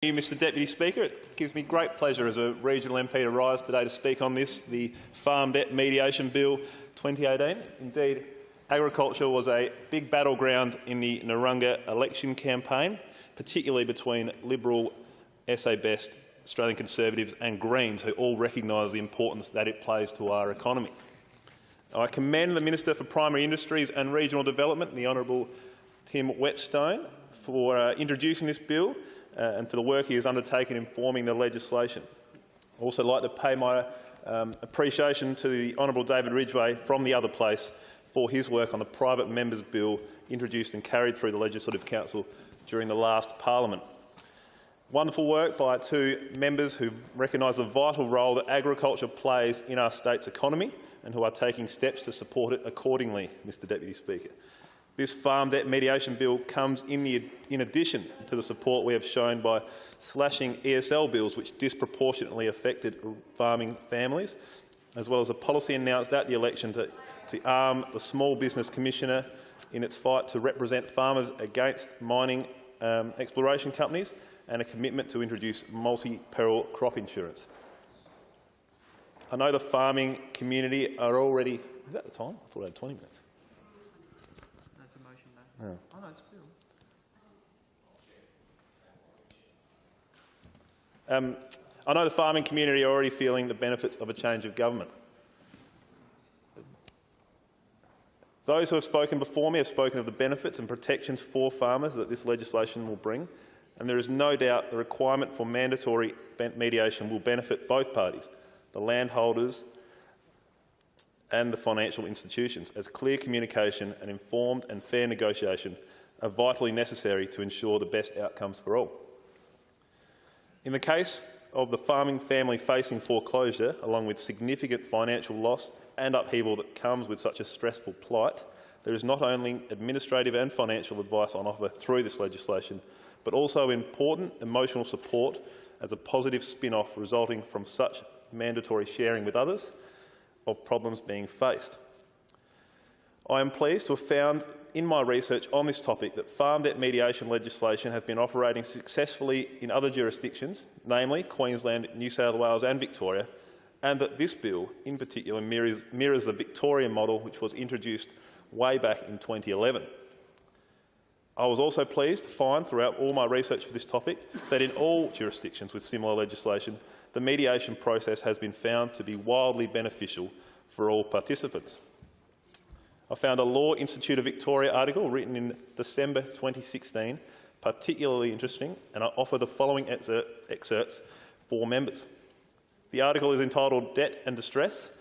Thank you, Mr Deputy Speaker. It gives me great pleasure as a regional MP to rise today to speak on this, the Farm Debt Mediation Bill 2018. Indeed, agriculture was a big battleground in the Narungga election campaign, particularly between Liberal, SA Best, Australian Conservatives and Greens, who all recognise the importance that it plays to our economy. I commend the Minister for Primary Industries and Regional Development, the Honourable Tim Whetstone, for introducing this bill and for the work he has undertaken in forming the legislation. I'd also like to pay my appreciation to the Honourable David Ridgway from the other place for his work on the private members' bill introduced and carried through the Legislative Council during the last parliament. Wonderful work by two members who recognise the vital role that agriculture plays in our state's economy and who are taking steps to support it accordingly, Mr Deputy Speaker. This Farm Debt Mediation Bill comes in addition to the support we have shown by slashing ESL bills which disproportionately affected farming families, as well as a policy announced at the election to arm the Small Business Commissioner in its fight to represent farmers against mining exploration companies, and a commitment to introduce multi-peril crop insurance. I know the farming community are already... Is that the time? I thought I had 20 minutes. That's a motion, though. No. Oh, no, it's a bill. I know the farming community are already feeling the benefits of a change of government. Those who have spoken before me have spoken of the benefits and protections for farmers that this legislation will bring, and there is no doubt the requirement for mandatory mediation will benefit both parties, the landholders and the financial institutions, as clear communication and informed and fair negotiation are vitally necessary to ensure the best outcomes for all. In the case of the farming family facing foreclosure, along with significant financial loss and upheaval that comes with such a stressful plight, there is not only administrative and financial advice on offer through this legislation, but also important emotional support as a positive spin-off resulting from such mandatory sharing with others of problems being faced. I am pleased to have found in my research on this topic that farm debt mediation legislation has been operating successfully in other jurisdictions, namely Queensland, New South Wales and Victoria, and that this bill in particular mirrors the Victorian model which was introduced way back in 2011. I was also pleased to find throughout all my research for this topic that in all jurisdictions with similar legislation, the mediation process has been found to be wildly beneficial for all participants. I found a Law Institute of Victoria article written in December 2016 particularly interesting, and I offer the following excerpts for members. The article is entitled Debt and Distress,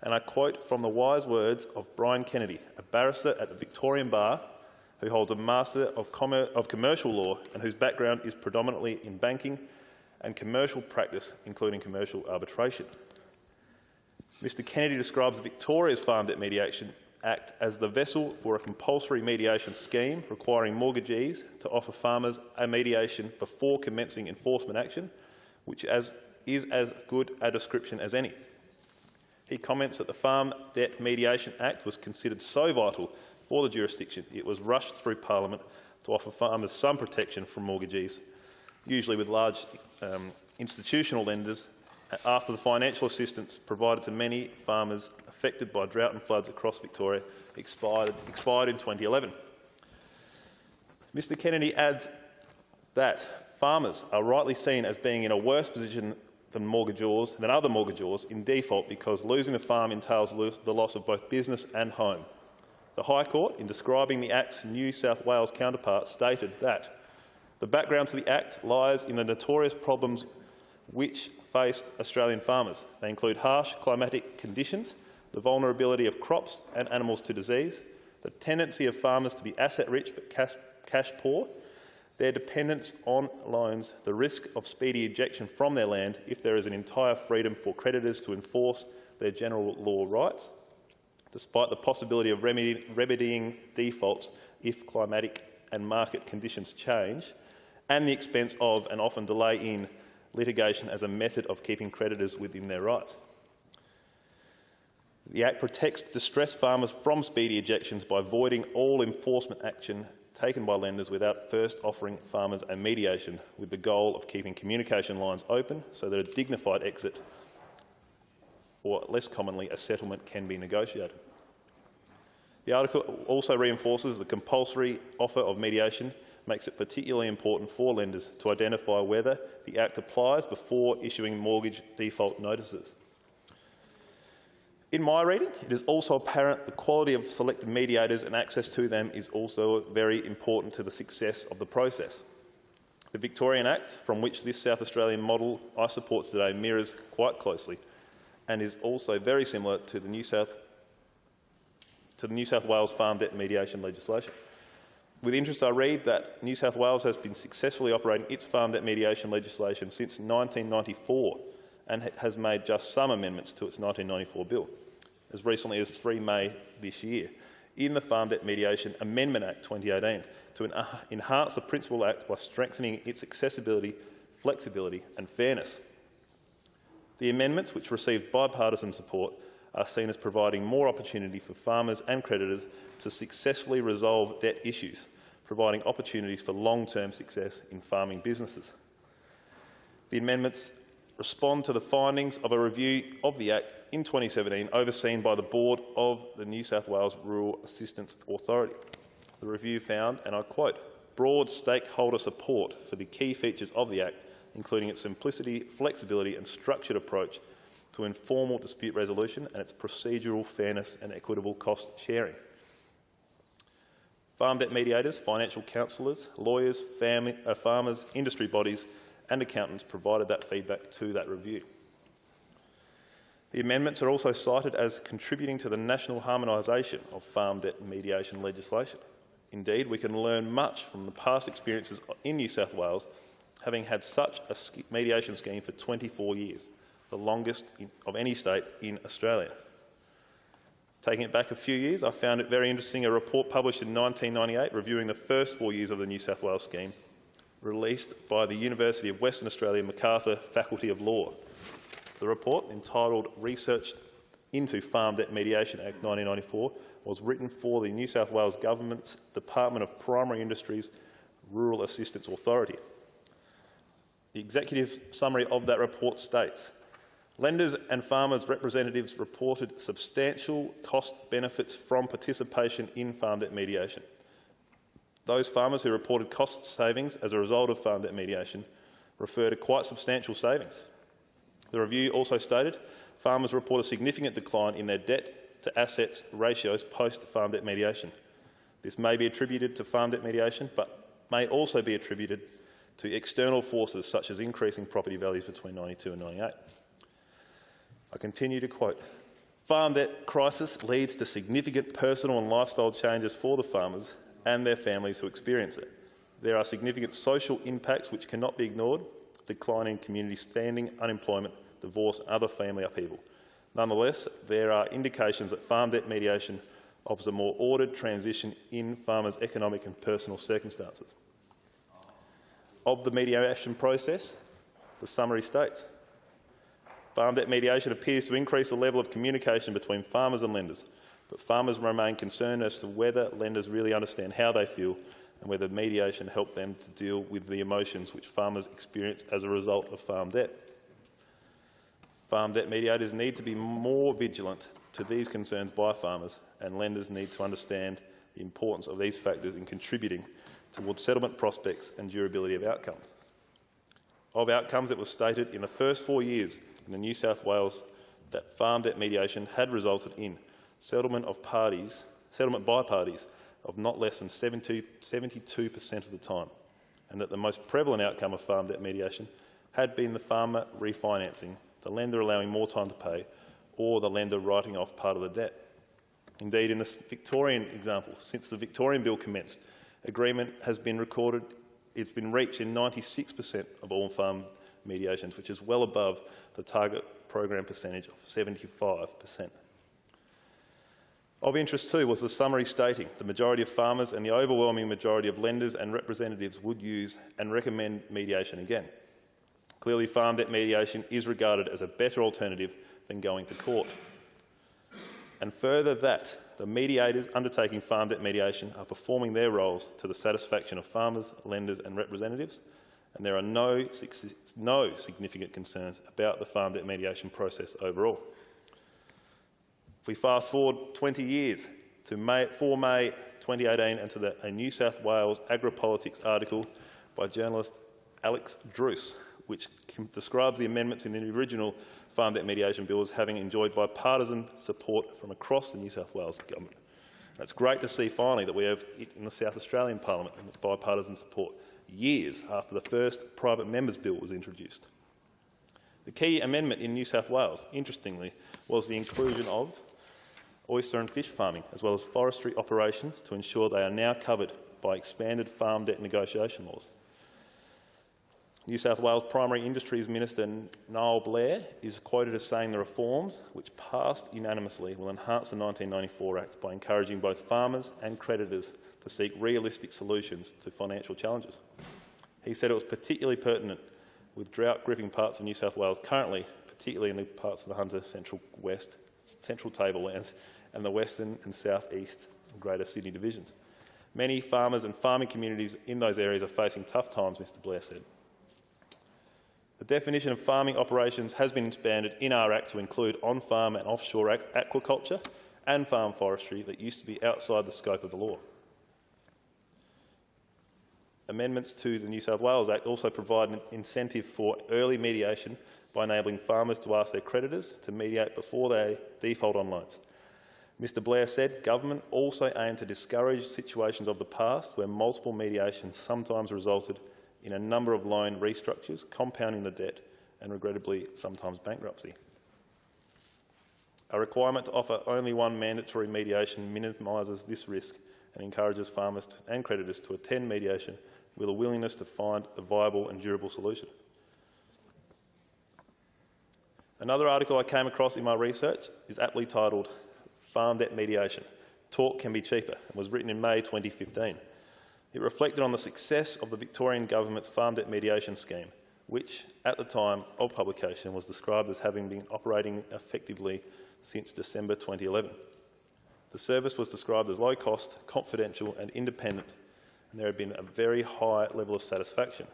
and I quote from the wise words of Brian Kennedy, a barrister at the Victorian Bar who holds a Master of Commercial Law and whose background is predominantly in banking and commercial practice, including commercial arbitration. Mr Kennedy describes Victoria's Farm Debt Mediation Act as the vessel for a compulsory mediation scheme requiring mortgagees to offer farmers a mediation before commencing enforcement action, which is as good a description as any. He comments that the Farm Debt Mediation Act was considered so vital for the jurisdiction it was rushed through Parliament to offer farmers some protection from mortgagees, usually with large institutional lenders, after the financial assistance provided to many farmers affected by drought and floods across Victoria expired in 2011. Mr Kennedy adds that farmers are rightly seen as being in a worse position than other mortgagors in default because losing a farm entails the loss of both business and home. The High Court, in describing the Act's New South Wales counterpart, stated that the background to the Act lies in the notorious problems which face Australian farmers. They include harsh climatic conditions, the vulnerability of crops and animals to disease, the tendency of farmers to be asset-rich but cash poor, their dependence on loans, the risk of speedy ejection from their land if there is an entire freedom for creditors to enforce their general law rights, despite the possibility of remedying defaults if climatic and market conditions change, and the expense of and often delay in litigation as a method of keeping creditors within their rights. The Act protects distressed farmers from speedy ejections by voiding all enforcement action taken by lenders without first offering farmers a mediation, with the goal of keeping communication lines open so that a dignified exit, or less commonly a settlement, can be negotiated. The article also reinforces the compulsory offer of mediation makes it particularly important for lenders to identify whether the Act applies before issuing mortgage default notices. In my reading, it is also apparent the quality of selected mediators and access to them is also very important to the success of the process. The Victorian Act, from which this South Australian model I support today mirrors quite closely, and is also very similar to the New South Wales farm debt mediation legislation. With interest, I read that New South Wales has been successfully operating its farm debt mediation legislation since 1994 and has made just some amendments to its 1994 bill, as recently as 3 May this year, in the Farm Debt Mediation Amendment Act 2018 to enhance the Principal Act by strengthening its accessibility, flexibility and fairness. The amendments, which received bipartisan support, are seen as providing more opportunity for farmers and creditors to successfully resolve debt issues, providing opportunities for long-term success in farming businesses. The amendments respond to the findings of a review of the Act in 2017 overseen by the Board of the New South Wales Rural Assistance Authority. The review found, and I quote, broad stakeholder support for the key features of the Act, including its simplicity, flexibility and structured approach to informal dispute resolution and its procedural fairness and equitable cost sharing. Farm debt mediators, financial counsellors, lawyers, farmers, industry bodies and accountants provided that feedback to that review. The amendments are also cited as contributing to the national harmonisation of farm debt mediation legislation. Indeed, we can learn much from the past experiences in New South Wales, having had such a mediation scheme for 24 years, the longest of any state in Australia. Taking it back a few years, I found it very interesting, a report published in 1998 reviewing the first 4 years of the New South Wales scheme, released by the University of Western Australia Macarthur Faculty of Law. The report, entitled Research into Farm Debt Mediation Act 1994, was written for the New South Wales Government's Department of Primary Industries Rural Assistance Authority. The executive summary of that report states, lenders and farmers' representatives reported substantial cost benefits from participation in farm debt mediation. Those farmers who reported cost savings as a result of farm debt mediation refer to quite substantial savings. The review also stated farmers report a significant decline in their debt to assets ratios post-farm debt mediation. This may be attributed to farm debt mediation, but may also be attributed to external forces such as increasing property values between 92 and 98. I continue to quote, farm debt crisis leads to significant personal and lifestyle changes for the farmers and their families who experience it. There are significant social impacts which cannot be ignored: decline in community standing, unemployment, divorce and other family upheaval. Nonetheless, there are indications that farm debt mediation offers a more ordered transition in farmers' economic and personal circumstances. Of the mediation process, the summary states, farm debt mediation appears to increase the level of communication between farmers and lenders, but farmers remain concerned as to whether lenders really understand how they feel and whether mediation helps them to deal with the emotions which farmers experience as a result of farm debt. Farm debt mediators need to be more vigilant to these concerns by farmers, and lenders need to understand the importance of these factors in contributing towards settlement prospects and durability of outcomes. Of outcomes, it was stated in the first 4 years in the New South Wales that farm debt mediation had resulted in settlement by parties of not less than 72% of the time, and that the most prevalent outcome of farm debt mediation had been the farmer refinancing, the lender allowing more time to pay, or the lender writing off part of the debt. Indeed, in the Victorian example, since the Victorian bill commenced, agreement has been recorded, it's been reached in 96% of all farm mediations, which is well above the target program percentage of 75%. Of interest too was the summary stating the majority of farmers and the overwhelming majority of lenders and representatives would use and recommend mediation again. Clearly, farm debt mediation is regarded as a better alternative than going to court. And further that, the mediators undertaking farm debt mediation are performing their roles to the satisfaction of farmers, lenders and representatives, and there are no significant concerns about the farm debt mediation process overall. If we fast forward 20 years to May 2018 and to a New South Wales agripolitics article by journalist Alex Druce, which describes the amendments in the original Farm Debt Mediation Bill as having enjoyed bipartisan support from across the New South Wales government. And it's great to see finally that we have it in the South Australian Parliament with bipartisan support years after the first private members' bill was introduced. The key amendment in New South Wales, interestingly, was the inclusion of oyster and fish farming, as well as forestry operations, to ensure they are now covered by expanded farm debt negotiation laws. New South Wales Primary Industries Minister Niall Blair is quoted as saying the reforms, which passed unanimously, will enhance the 1994 Act by encouraging both farmers and creditors to seek realistic solutions to financial challenges. He said it was particularly pertinent with drought-gripping parts of New South Wales currently, particularly in the parts of the Hunter Central Tablelands and the Western and South East and Greater Sydney divisions. Many farmers and farming communities in those areas are facing tough times, Mr Blair said. The definition of farming operations has been expanded in our Act to include on-farm and offshore aquaculture and farm forestry that used to be outside the scope of the law. Amendments to the New South Wales Act also provide an incentive for early mediation by enabling farmers to ask their creditors to mediate before they default on loans. Mr Blair said government also aimed to discourage situations of the past where multiple mediations sometimes resulted in a number of loan restructures, compounding the debt and, regrettably, sometimes bankruptcy. A requirement to offer only one mandatory mediation minimises this risk and encourages farmers and creditors to attend mediation with a willingness to find a viable and durable solution. Another article I came across in my research is aptly titled "Farm Debt Mediation: Talk Can Be Cheaper" and was written in May 2015. It reflected on the success of the Victorian Government's Farm Debt Mediation Scheme, which, at the time of publication, was described as having been operating effectively since December 2011. The service was described as low-cost, confidential and independent, and there had been a very high level of satisfaction.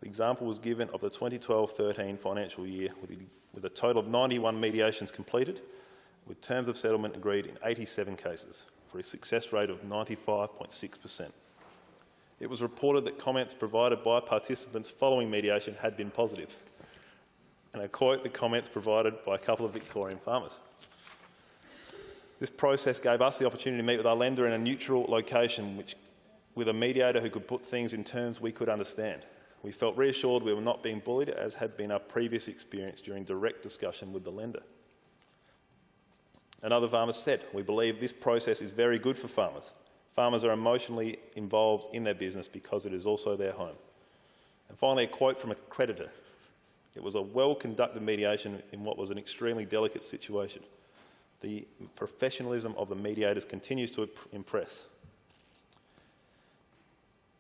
The example was given of the 2012-13 financial year, with a total of 91 mediations completed, with terms of settlement agreed in 87 cases, for a success rate of 95.6%. It was reported that comments provided by participants following mediation had been positive. And I quote the comments provided by a couple of Victorian farmers. This process gave us the opportunity to meet with our lender in a neutral location, with a mediator who could put things in terms we could understand. We felt reassured we were not being bullied, as had been our previous experience during direct discussion with the lender. And other farmers said, "We believe this process is very good for farmers. Farmers are emotionally involved in their business because it is also their home." And finally, a quote from a creditor. "It was a well-conducted mediation in what was an extremely delicate situation. The professionalism of the mediators continues to impress."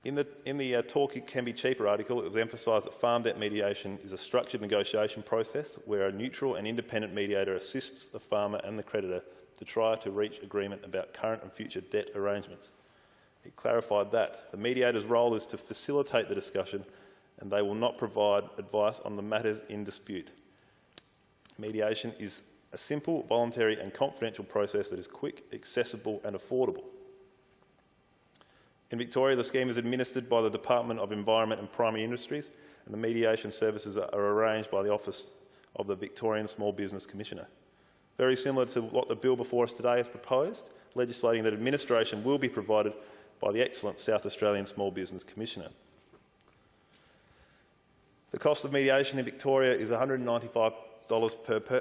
In the Talk Can Be Cheaper article, it was emphasised that farm debt mediation is a structured negotiation process where a neutral and independent mediator assists the farmer and the creditor to try to reach agreement about current and future debt arrangements. It clarified that the mediator's role is to facilitate the discussion and they will not provide advice on the matters in dispute. Mediation is a simple, voluntary and confidential process that is quick, accessible and affordable. In Victoria, the scheme is administered by the Department of Environment and Primary Industries, and the mediation services are arranged by the Office of the Victorian Small Business Commissioner. Very similar to what the bill before us today has proposed, legislating that administration will be provided by the excellent South Australian Small Business Commissioner. The cost of mediation in Victoria is $195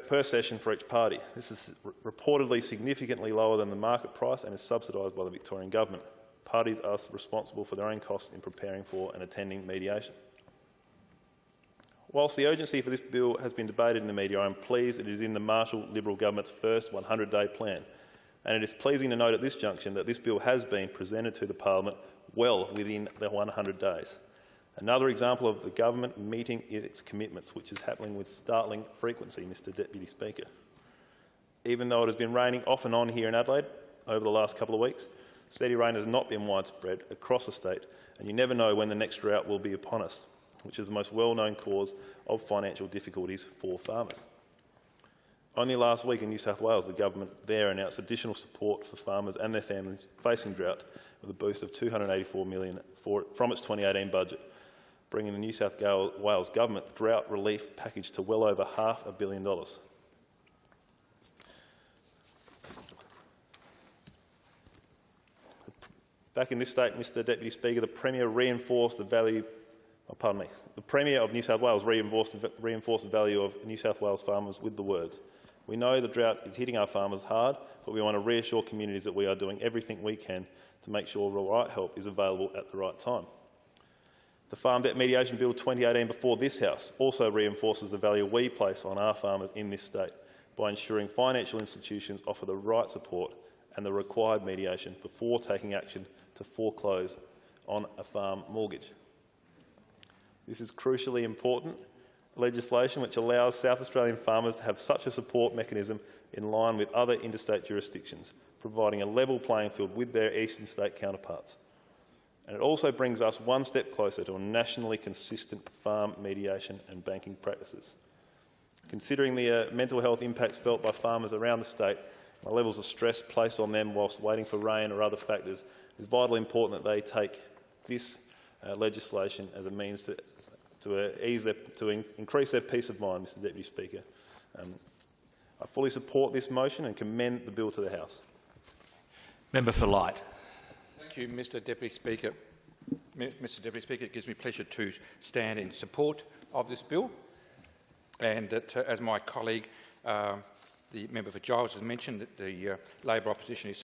per session for each party. This is reportedly significantly lower than the market price and is subsidised by the Victorian Government. Parties are responsible for their own costs in preparing for and attending mediation. Whilst the urgency for this bill has been debated in the media, I am pleased it is in the Marshall Liberal Government's first 100-day plan, and it is pleasing to note at this junction that this bill has been presented to the Parliament well within the 100 days. Another example of the government meeting its commitments, which is happening with startling frequency, Mr Deputy Speaker. Even though it has been raining off and on here in Adelaide over the last couple of weeks, steady rain has not been widespread across the state, and you never know when the next drought will be upon us, which is the most well-known cause of financial difficulties for farmers. Only last week in New South Wales, the government there announced additional support for farmers and their families facing drought with a boost of $284 million from its 2018 budget, bringing the New South Wales government drought relief package to well over $500 million. Back in this state, Mr Deputy Speaker, the Premier reinforced the value. The Premier of New South Wales reinforced the value of New South Wales farmers with the words, "We know the drought is hitting our farmers hard, but we want to reassure communities that we are doing everything we can to make sure the right help is available at the right time." The Farm Debt Mediation Bill 2018 before this House also reinforces the value we place on our farmers in this state by ensuring financial institutions offer the right support and the required mediation before taking action to foreclose on a farm mortgage. This is crucially important legislation which allows South Australian farmers to have such a support mechanism in line with other interstate jurisdictions, providing a level playing field with their eastern state counterparts. And it also brings us one step closer to a nationally consistent farm mediation and banking practices. Considering the mental health impacts felt by farmers around the state, the levels of stress placed on them whilst waiting for rain or other factors, it's vitally important that they take this legislation as a means to increase their peace of mind, Mr Deputy Speaker. I fully support this motion and commend the bill to the House. Member for Light. Thank you, Mr Deputy Speaker. Mr Deputy Speaker, it gives me pleasure to stand in support of this bill, and that, as my colleague, the member for Giles, has mentioned, that the Labor opposition is